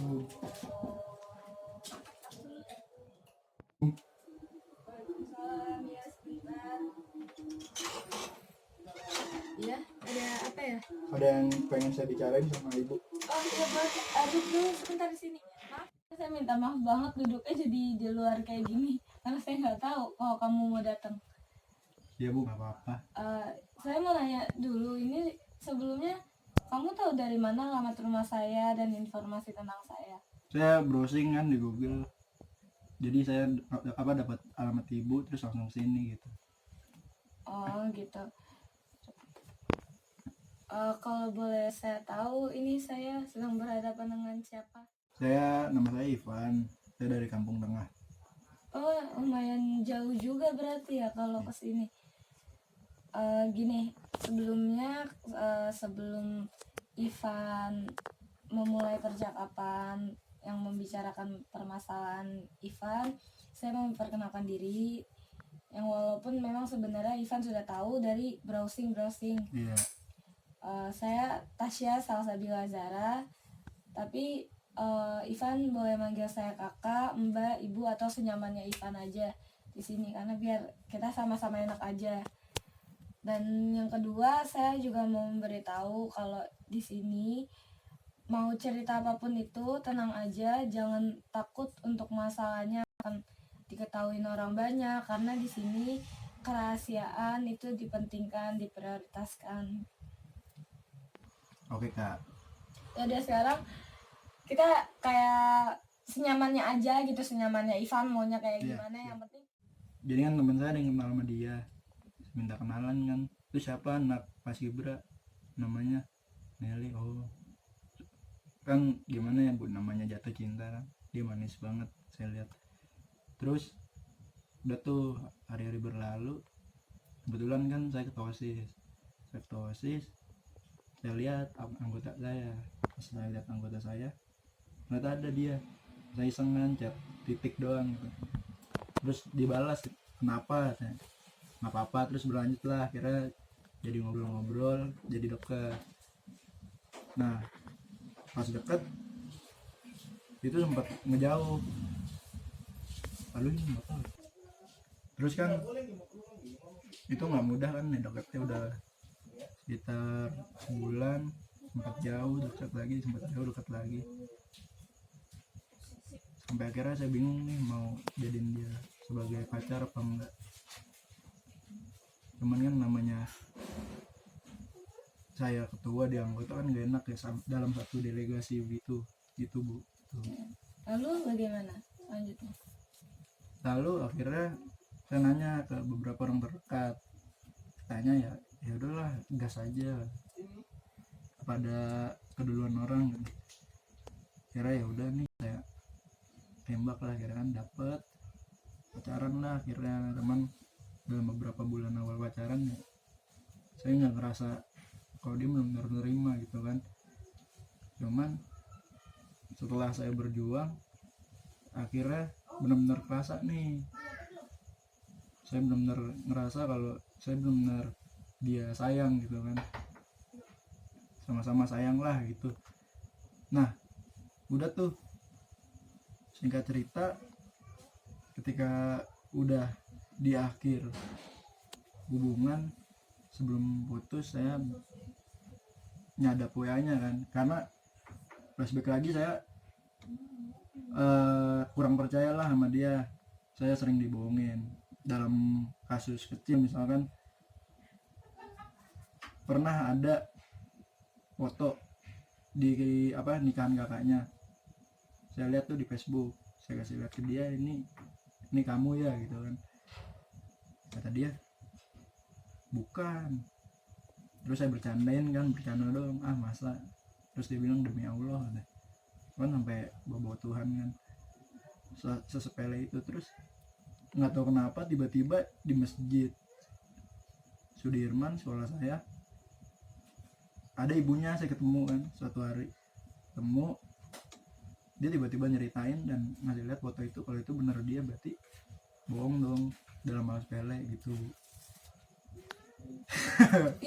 Waalaikumsalam, ya sebentar. Ya, ada apa ya? Ada yang pengen saya bicarain sama ibu. Oh iya, boleh. Duduk dulu sebentar di sini. Maaf, saya minta maaf banget duduknya jadi di luar kayak gini karena saya nggak tahu kalau kamu mau datang. Iya bu, nggak apa-apa. Saya mau nanya dulu, ini sebelumnya kamu tahu dari mana alamat rumah saya dan informasi tentang saya? Saya browsing kan di Google. Jadi saya dapat alamat ibu terus langsung sini gitu. Oh gitu. Kalau boleh saya tahu, ini saya sedang berhadapan dengan siapa? Nama saya Ivan. Saya dari Kampung Tengah. Oh, lumayan jauh juga berarti ya kalau ke sini. Gini, sebelumnya sebelum Ivan memulai percakapan yang membicarakan permasalahan Ivan, saya mau memperkenalkan diri. Yang walaupun memang sebenarnya Ivan sudah tahu dari browsing. Iya. Saya Tasya Salsabila Zara, tapi Ivan boleh manggil saya kakak, mbak, ibu atau senyamannya Ivan aja di sini karena biar kita sama-sama enak aja. Dan yang kedua, saya juga mau memberitahu kalau di sini mau cerita apapun itu tenang aja, jangan takut untuk masalahnya akan diketahui orang banyak karena di sini kerahasiaan itu dipentingkan, diprioritaskan. Oke kak. Jadi sekarang kita kayak senyamannya aja gitu, senyamannya Ivan maunya kayak gimana, yang penting. Jadi kan teman saya ada yang kenal sama dia, minta kenalan kan. Itu siapa, anak Paskibra, namanya Nelly. Oh kan gimana ya bu, namanya jatuh cinta kan, dia manis banget saya lihat. Terus udah tuh hari-hari berlalu, kebetulan kan saya ketua OSIS, saya lihat anggota saya. Pas saya lihat anggota saya, ternyata ada dia. Saya iseng kan chat titik doang gitu. Terus dibalas, kenapa? Saya, nggak apa-apa. Terus berlanjut lah, akhirnya jadi ngobrol-ngobrol, jadi deket. Nah pas deket itu sempat ngejauh, lalu ini nggak tahu. Terus kan itu nggak mudah kan, deketnya udah sekitar sebulan, sempat jauh dekat lagi, sempat jauh dekat lagi, sampai akhirnya saya bingung nih mau jadiin dia sebagai pacar apa enggak. Cuman kan namanya saya ketua di anggota kan gak enak ya dalam satu delegasi gitu bu. Lalu bagaimana selanjutnya? Lalu akhirnya saya nanya ke beberapa orang terdekat, tanya ya udahlah gas aja pada keduluan orang gitu. Kira ya udah nih saya tembak lah, kira kan dapet pacaran lah akhirnya. Teman dalam beberapa bulan awal pacaran ya, saya nggak ngerasa kalau dia benar-benar nerima gitu kan. Cuman setelah saya berjuang, akhirnya benar-benar kerasa nih, saya benar-benar ngerasa kalau saya benar-benar dia sayang gitu kan, sama-sama sayang lah gitu. Nah udah tuh, singkat cerita, ketika udah di akhir hubungan sebelum putus, saya nyadap WA-nya kan, karena flashback lagi saya kurang percayalah sama dia. Saya sering dibohongin dalam kasus kecil, misalkan pernah ada foto di nikahan kakaknya, saya lihat tuh di Facebook, saya kasih lihat ke dia, ini kamu ya gitu kan. Kata dia bukan. Terus saya bercanda dong, masa. Terus dia bilang demi Allah kan, sampai bawa Tuhan kan, sesepele itu. Terus nggak tahu kenapa tiba-tiba di masjid Sudirman sekolah saya ada ibunya, saya ketemu kan suatu hari ketemu, dia tiba-tiba nyeritain dan ngasih lihat foto itu. Kalau itu bener dia, berarti bohong dong dalam hal sepele gitu.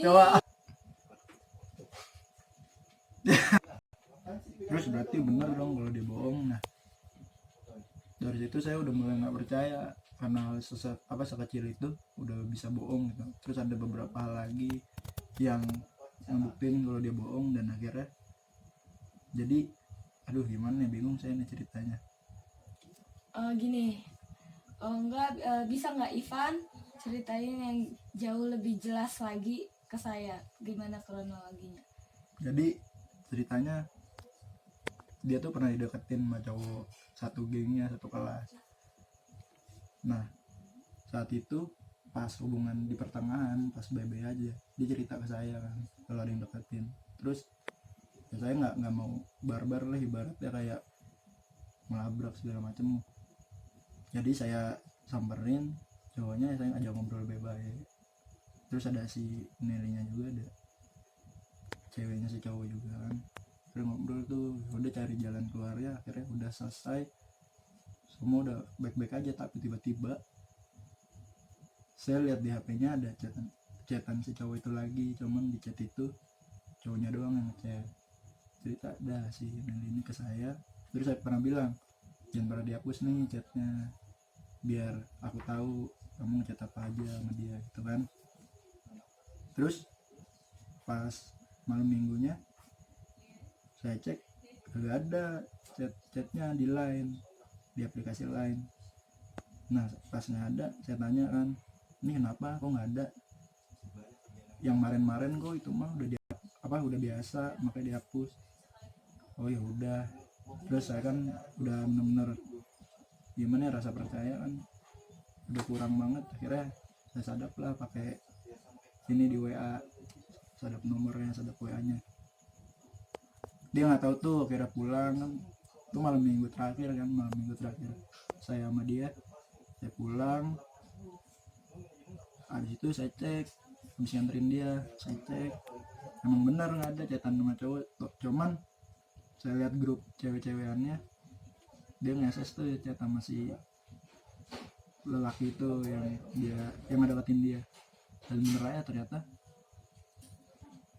Coba terus berarti bener dong kalau dia bohong. Nah dari situ saya udah mulai nggak percaya karena hal sekecil itu udah bisa bohong gitu. Terus ada beberapa hal lagi yang ngebuktiin kalau dia bohong, dan akhirnya jadi aduh gimana ya, bingung saya nih ceritanya. Gini, enggak, bisa nggak Ivan ceritain yang jauh lebih jelas lagi ke saya gimana kronologinya? Jadi ceritanya dia tuh pernah dideketin sama cowok satu gengnya, satu kelas. Nah saat itu pas hubungan di pertengahan, pas bebe aja, dia cerita ke saya kan kalau ada yang deketin. Terus ya saya nggak mau barbar lah, ibaratnya kayak melabrak segala macem. Jadi saya samperin cowoknya, saya ajak ngobrol bebas. Terus ada si Nelinya juga, ada ceweknya si cowok juga kan. Terus ngobrol tuh, udah cari jalan keluarnya, akhirnya udah selesai, semua udah baik-baik aja. Tapi tiba-tiba saya lihat di HP-nya ada chatan si cowok itu lagi, cuman di chat itu cowoknya doang yang ngechat. Cerita dah si Nelly ini ke saya. Terus saya pernah bilang jangan pernah dihapus nih chatnya, biar aku tahu kamu ngechat apa aja sama dia gitu kan. Terus pas malam minggunya saya cek gak ada chatnya di Line, di aplikasi Line. Nah pas nggak ada, saya tanya kan, ini kenapa kok nggak ada, yang kemarin kok itu mah udah biasa makanya dihapus. Oh ya udah. Terus saya kan udah bener-bener gimana ya, rasa percaya kan udah kurang banget. Akhirnya saya sadap lah pakai ini di WA, sadap nomornya, sadap WA nya. Dia nggak tahu tuh, kira pulang kan itu malam minggu terakhir saya sama dia. Saya pulang, habis itu saya cek, habis nganterin dia saya cek, emang benar nggak ada chatan sama cowok. Cuman saya lihat grup cewek-cewekannya, dia nge-SS tuh chat sama si lelaki itu yang ngedeketin dia. Dan bener aja ternyata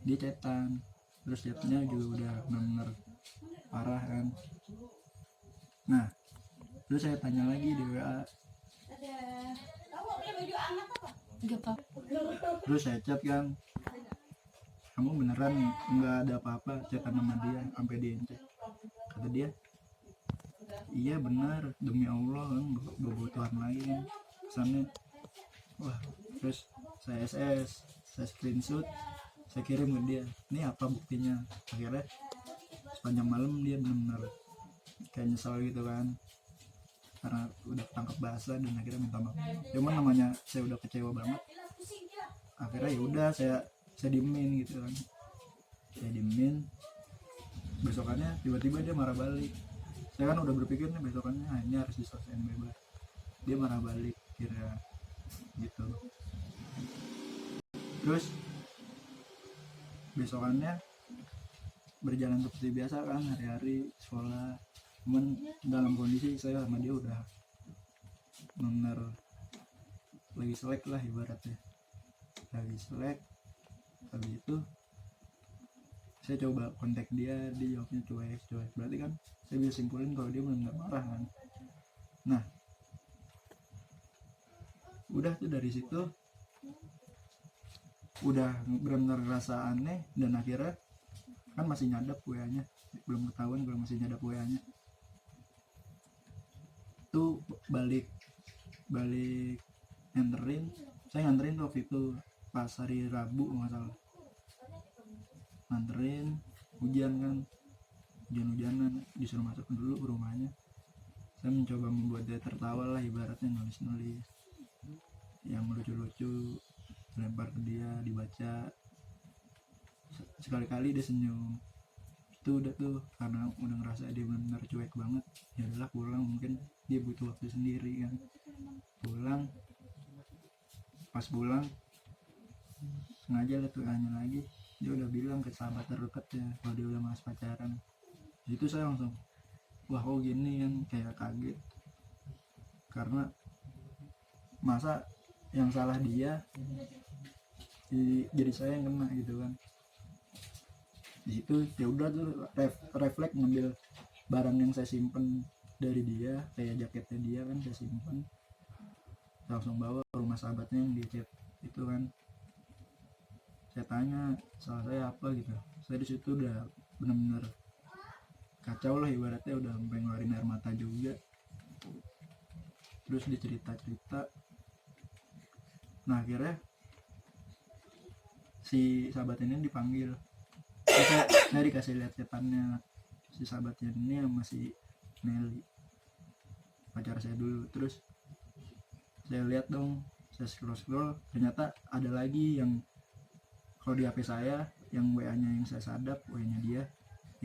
dia chatan. Terus chatnya juga udah bener-bener parah kan. Nah terus saya tanya lagi di WA, terus saya chat kan, kamu beneran nggak ada apa-apa chatan sama dia sampai dia chat? Kata dia, iya benar, demi Allah kan, bawa Tuhan lain kesannya. Wah, terus saya SS, saya screenshot, saya kirim ke dia, ini apa buktinya. Akhirnya sepanjang malam dia benar-benar kayak nyesel gitu kan, karena udah tangkap basah dan akhirnya minta maaf. Cuman namanya saya udah kecewa banget, akhirnya ya udah saya diemin gitu kan. Saya diemin. Besokannya tiba-tiba dia marah balik. Saya kan udah berpikir nih besokannya ini harus diselesaikan bebas, dia marah balik kira gitu. Terus besokannya berjalan seperti biasa kan, hari-hari sekolah. Cuman dalam kondisi saya sama dia udah bener lagi selek lah ibaratnya, lagi selek. Habis itu saya coba kontak dia jawabnya cuek. Berarti kan saya bisa simpulin kalau dia benar-benar marah kan. Nah udah tuh dari situ udah benar-benar rasa aneh. Dan akhirnya kan masih nyadap WA nya, belum ketahuan kalau masih nyadap WA nya. Tuh balik nganterin, saya nganterin waktu itu pas hari Rabu nggak salah, nganterin hujan kan, hujan-hujanan, disuruh masuk dulu ke rumahnya. Saya mencoba membuat dia tertawa lah ibaratnya, nulis yang lucu-lucu, lempar ke dia dibaca. Sekali-kali dia senyum. Itu udah tuh, karena udah ngerasa dia benar-benar cuek banget, ya udahlah pulang, mungkin dia butuh waktu sendiri kan. Pulang, pas pulang sengaja lihat WA-nya lagi, dia udah bilang ke sahabat terdekatnya kalau dia udah mas pacaran. Itu saya langsung wah kok gini kan, kayak kaget. Karena masa yang salah dia jadi saya yang kena gitu kan. Di situ ya udah tuh refleks ngambil barang yang saya simpen dari dia, kayak jaketnya dia kan saya simpen, langsung bawa ke rumah sahabatnya yang di chat itu kan. Saya tanya salah saya apa gitu, saya di situ udah benar-benar kacau lah ibaratnya, udah sampai ngeluarin air mata juga. Terus dicerita-cerita, nah akhirnya si sahabat ini dipanggil. Terus saya dikasih lihat chatannya si sahabatnya ini sama si Nelly, pacar saya dulu. Terus saya lihat dong, saya scroll ternyata ada lagi yang kalau di HP saya yang WA nya yang saya sadap, WA nya dia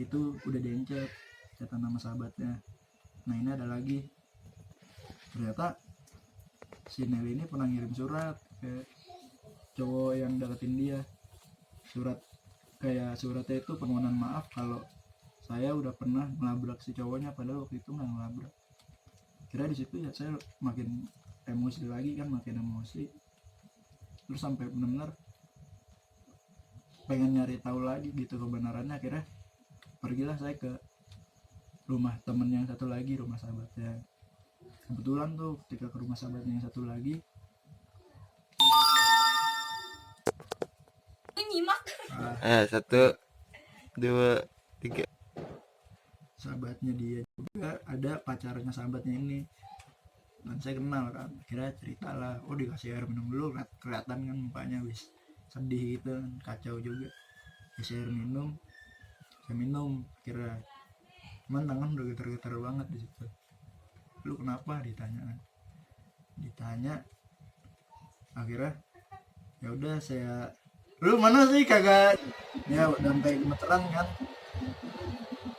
itu udah diencet chatan nama sahabatnya. Nah ini ada lagi, ternyata si Nelly ini pernah ngirim surat ke cowok yang deketin dia. Suratnya itu permohonan maaf kalau saya udah pernah melabrak si cowoknya, padahal waktu itu nggak melabrak. Kira di situ ya saya makin emosi lagi kan, makin emosi. Terus sampai benar-benar pengen nyari tahu lagi gitu kebenarannya. Akhirnya pergilah saya ke rumah temen yang satu lagi, rumah sahabatnya. Kebetulan tuh ketika ke rumah sahabatnya yang satu lagi, nyimak. 1, 2, 3. sahabatnya dia juga ada pacarnya sahabatnya ini, dan saya kenal kan. Akhirnya cerita lah, oh dikasih air minum dulu, kelihatan kan mukanya wis sedih gitu kan, kacau juga. Kasih air minum, saya minum. Akhirnya cuman tangan udah getar-getar banget di situ. Lu kenapa, ditanya. Akhirnya ya udah saya, lu mana sih kagak, ya udah sampai gemeteran kan.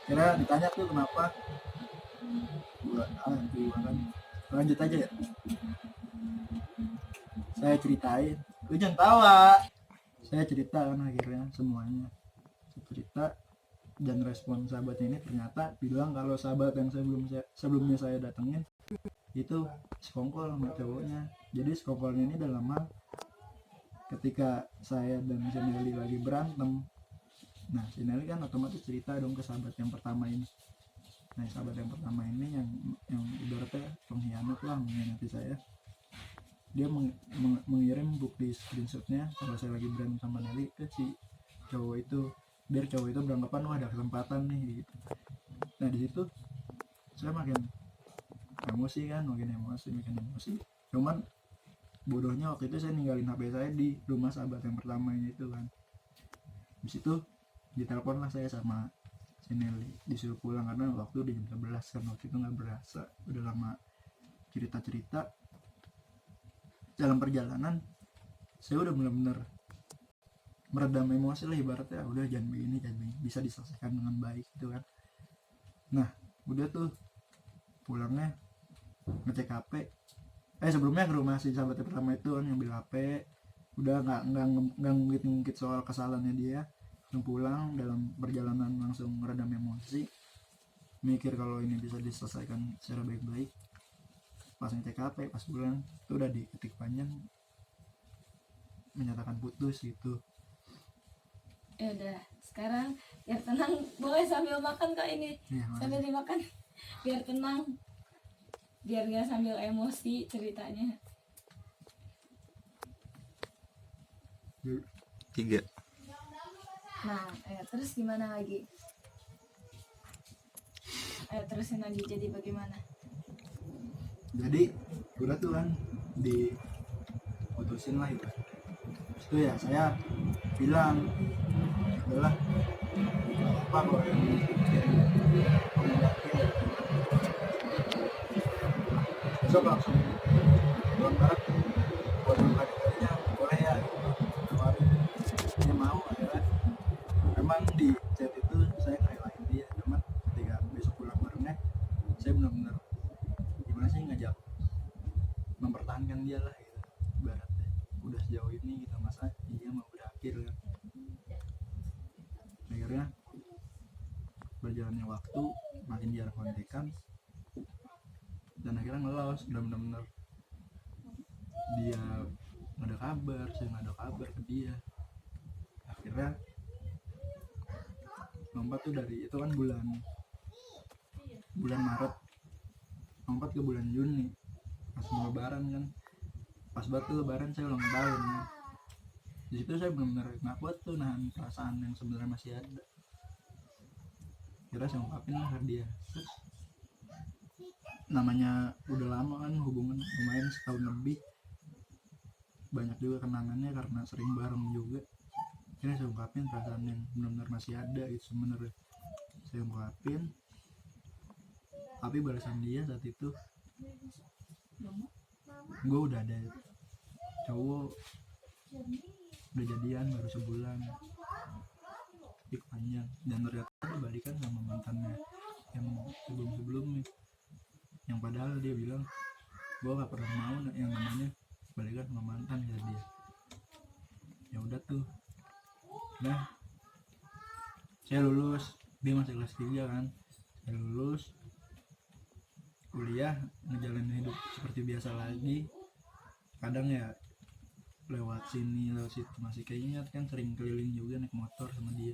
Kira ditanya tuh kenapa, gua gimana, lanjut aja ya. Saya ceritain, lu jangan tawa. Saya cerita kan akhirnya semuanya. Saya cerita, dan respon sahabatnya ini ternyata bilang kalau sahabat yang sebelumnya saya datengin itu sekongkol sama cowoknya. Jadi sekongkolnya ini dalam hal ketika saya dan si Nelly lagi berantem, nah si Nelly kan otomatis cerita dong ke sahabat yang pertama ini. Nah sahabat yang pertama ini yang ibaratnya pengkhianat lah, mengkhianati saya. Dia mengirim bukti screenshotnya kalau saya lagi berantem sama Nelly ke si cowok itu, biar cowok itu beranggapan wah ada kesempatan nih gitu. Nah di situ saya makin emosi kan, makin emosi. Cuman bodohnya waktu itu saya ninggalin HP saya di rumah sahabat yang pertama ini itu kan. Di situ ditelepon lah saya sama si Nelly, disuruh pulang karena waktu udah jam 11 kan. Waktu itu nggak berasa, udah lama cerita. Dalam perjalanan saya udah benar-benar meredam emosi lah ibaratnya, udah jangan begini, bisa diselesaikan dengan baik gitu kan. Nah udah tuh pulangnya ngecek HP, sebelumnya ke rumah si sahabat pertama itu kan ngambil HP, udah nggak ngungkit soal kesalahannya dia. Langsung pulang, dalam perjalanan langsung meredam emosi, mikir kalau ini bisa diselesaikan secara baik-baik. Pas ngecek HP, pas pulang itu udah diketik panjang menyatakan putus gitu. Ya udah, sekarang biar tenang, boleh sambil makan kok ini. Ya, Sambil dimakan biar tenang, biar nggak sambil emosi ceritanya. 3. Nah, terus gimana lagi? Terusin lagi, jadi bagaimana? Jadi udah tuh kan diputusin lah itu. Terus itu ya saya bilang adalah apa kalau ini besok langsung pulang barat buat mempelajarinya, boleh ya kemarin dia mau. Akhirnya memang di chat itu saya ngelain dia, cuman ketika besok pulang barengnya saya benar-benar gimana sih ngajak mempertahankan dia lah gitu. Ibaratnya udah sejauh ini kita masa dia mau berakhir kan. Akhirnya berjalannya waktu makin jarang kontekan, dan akhirnya ngelos, udah benar-benar dia nggak ada kabar, saya nggak ada kabar ke dia. Akhirnya lompat tuh dari itu kan bulan Maret, lompat ke bulan Juni pas mau lebaran kan, pas banget tuh lebaran saya ulang tahun kan. Di situ saya benar-benar nggak kuat tuh nahan perasaan yang sebenarnya masih ada. Kira saya ungkapin lah ke dia. Terus namanya udah lama kan hubungan, lumayan setahun lebih, banyak juga kenangannya karena sering bareng juga. Kira saya ungkapin perasaan yang benar-benar masih ada itu sebenarnya. Saya ungkapin, tapi balasan dia saat itu, gue udah ada cowok, udah jadian baru sebulan, tapi panjang, dan ternyata dia balikan sama mantannya yang sebelum-sebelumnya, yang padahal dia bilang gue gak pernah mau yang namanya balikan sama mantan ya dia. Ya udah tuh, nah saya lulus, dia masih kelas 3 kan, saya lulus kuliah, ngejalanin hidup seperti biasa lagi. Kadang ya lewat sini lewat situ masih keinget kan, sering keliling juga naik motor sama dia,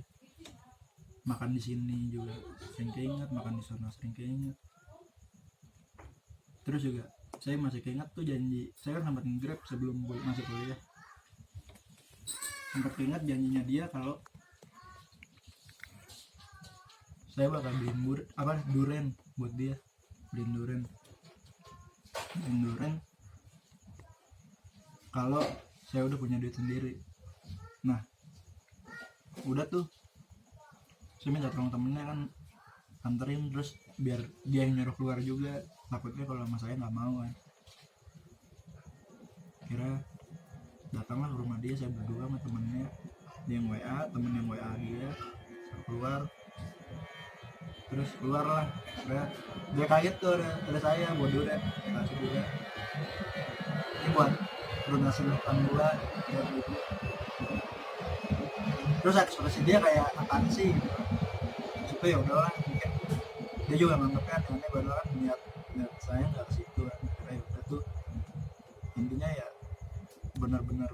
makan di sini juga sering keinget, makan di sana sering keinget. Terus juga saya masih keinget tuh janji saya kan sempat nge-grab sebelum masuk kuliah, sempat keinget janjinya dia kalau saya bakal beliin duren buat dia, beliin duren kalau saya udah punya duit sendiri. Nah udah tuh saya minta tolong temennya kan anterin, terus biar dia yang nyuruh keluar juga, takutnya kalau sama saya nggak mau kan. Kira datanglah ke rumah dia, saya berdua sama temennya, dia yang WA, temen yang WA dia keluar. Terus keluar lah, dia kaget tuh ada saya buat duren, kasih duren ini buat lunasin utang gua ya gitu. Terus ekspresi dia kayak apaan sih gitu. Situ ya udahlah, mungkin dia juga nganggapnya aneh, padahal kan niat saya nggak ke situ kan. Kira ya udah tuh, intinya ya benar-benar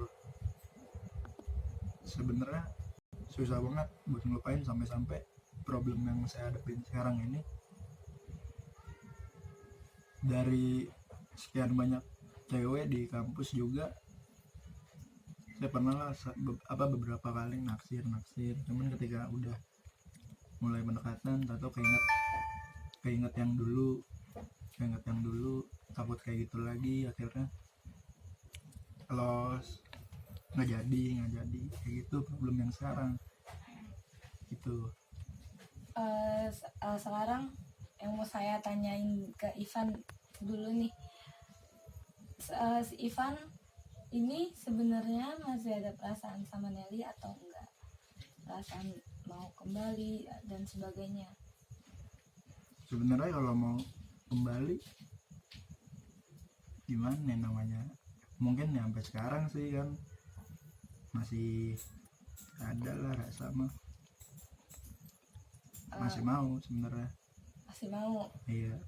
sebenarnya susah banget buat ngelupain, sampai problem yang saya hadapin sekarang ini. Dari sekian banyak cewek di kampus juga, saya pernah lah beberapa kali naksir, cuman ketika udah mulai pendekatan atau keinget yang dulu takut kayak gitu lagi, akhirnya los, nggak jadi kayak gitu. Problem yang sekarang gitu. Sekarang yang mau saya tanyain ke Ivan dulu nih, si Ivan ini sebenarnya masih ada perasaan sama Nelly atau enggak, perasaan mau kembali dan sebagainya? Sebenarnya kalau mau kembali gimana ya namanya, mungkin ya sampai sekarang sih kan masih ada lah rasa mah, masih mau sebenarnya. Masih mau. Iya.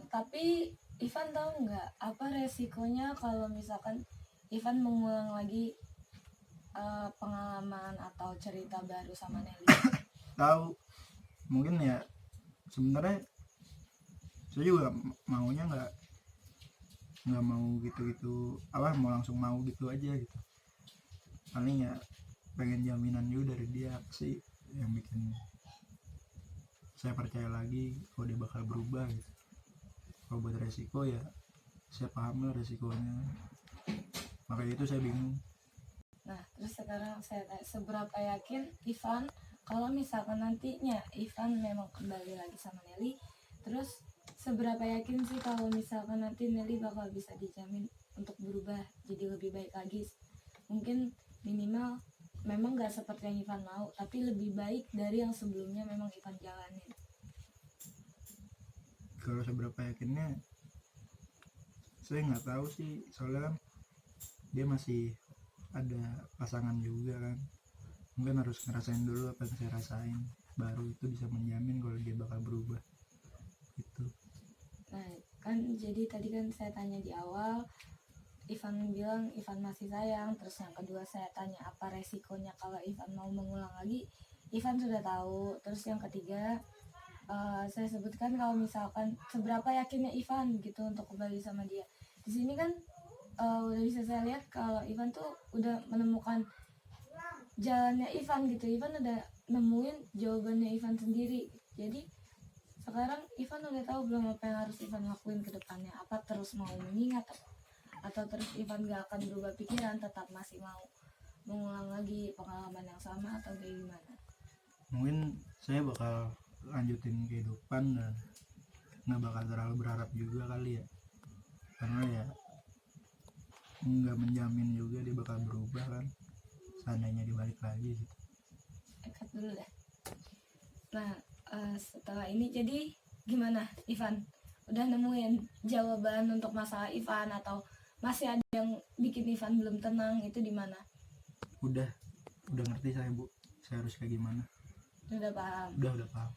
Tapi Ivan tahu nggak apa resikonya kalau misalkan Ivan mengulang lagi pengalaman atau cerita baru sama Nelly? Tahu, mungkin ya sebenarnya saya juga maunya nggak mau gitu mau langsung mau gitu aja gitu. Paling ya pengen jaminan juga dari dia sih yang bikin saya percaya lagi kalau dia bakal berubah gitu. Kalau buat resiko ya saya paham lah resikonya, makanya itu saya bingung. Nah terus sekarang saya tanya, seberapa yakin Ivan kalau misalkan nantinya Ivan memang kembali lagi sama Nelly, terus seberapa yakin sih kalau misalkan nanti Nelly bakal bisa dijamin untuk berubah jadi lebih baik lagi, mungkin minimal memang gak seperti yang Ivan mau, tapi lebih baik dari yang sebelumnya memang Ivan jalanin? Kalau seberapa yakinnya saya nggak tahu sih, soalnya kan dia masih ada pasangan juga kan, mungkin harus ngerasain dulu apa yang saya rasain, baru itu bisa menjamin kalau dia bakal berubah gitu. Nah kan jadi tadi kan saya tanya di awal, Ivan bilang Ivan masih sayang, terus yang kedua saya tanya apa resikonya kalau Ivan mau mengulang lagi, Ivan sudah tahu. Terus yang ketiga, saya sebutkan kalau misalkan seberapa yakinnya Ivan gitu untuk kembali sama dia. Di sini kan udah bisa saya lihat kalau Ivan tuh udah menemukan jalannya Ivan gitu. Ivan udah nemuin jawabannya Ivan sendiri. Jadi sekarang Ivan udah tahu belum apa yang harus Ivan lakuin ke depannya. Apa terus mau mengingat atau terus Ivan gak akan berubah pikiran, tetap masih mau mengulang lagi pengalaman yang sama atau kayak gimana? Mungkin saya bakal lanjutin kehidupan dan nggak bakal terlalu berharap juga kali ya, karena ya nggak menjamin juga dia bakal berubah kan, seandainya dibalik lagi gitu. Dekat dulu dah. Nah, setelah ini jadi gimana Ivan? Udah nemuin jawaban untuk masalah Ivan atau masih ada yang bikin Ivan belum tenang, itu di mana? Udah ngerti saya Bu, saya harus kayak gimana. Udah paham? Udah paham.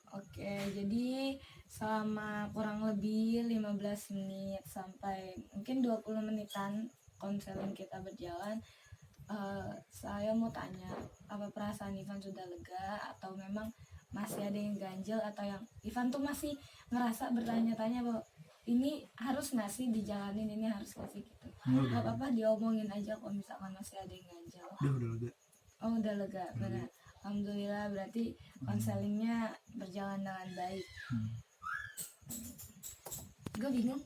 Oke, jadi selama kurang lebih 15 menit sampai mungkin 20 menitan konseling kita berjalan, saya mau tanya, apa perasaan Ivan sudah lega atau memang masih ada yang ganjel, atau yang Ivan tuh masih ngerasa bertanya-tanya bahwa ini harus nggak sih dijalanin, ini harus nggak sih gitu. Gak apa-apa diomongin aja kalau misalkan masih ada yang ganjel. Udah lega. Oh, udah lega, benar. Alhamdulillah, berarti konselingnya berjalan dengan baik. Gue bingung.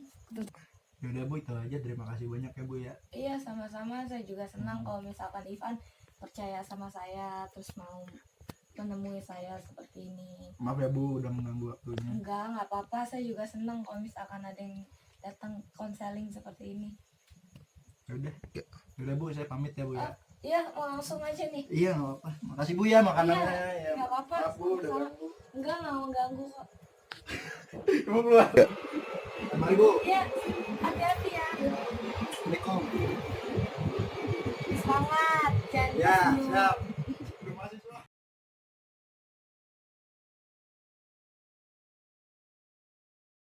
Ya udah Bu, itu aja. Terima kasih banyak ya Bu ya. Iya, sama-sama. Saya juga senang kalau misalkan Ivan percaya sama saya, terus mau menemui saya seperti ini. Maaf ya Bu, udah mengganggu waktunya. Nggak apa-apa. Saya juga senang kalau misalkan ada yang datang konseling seperti ini. Ya udah Bu, saya pamit ya Bu ya. Iya, langsung aja nih. Iya, nggak apa-apa. Makasih Bu ya makanannya. Iya, nggak apa-apa. Maaf Bu, udah ganggu. Enggak mau ganggu kok. Ibu keluar. Mari Bu. Iya, hati-hati ya. Assalamualaikum. Semangat. Jangan Ya, tersenyum. siap.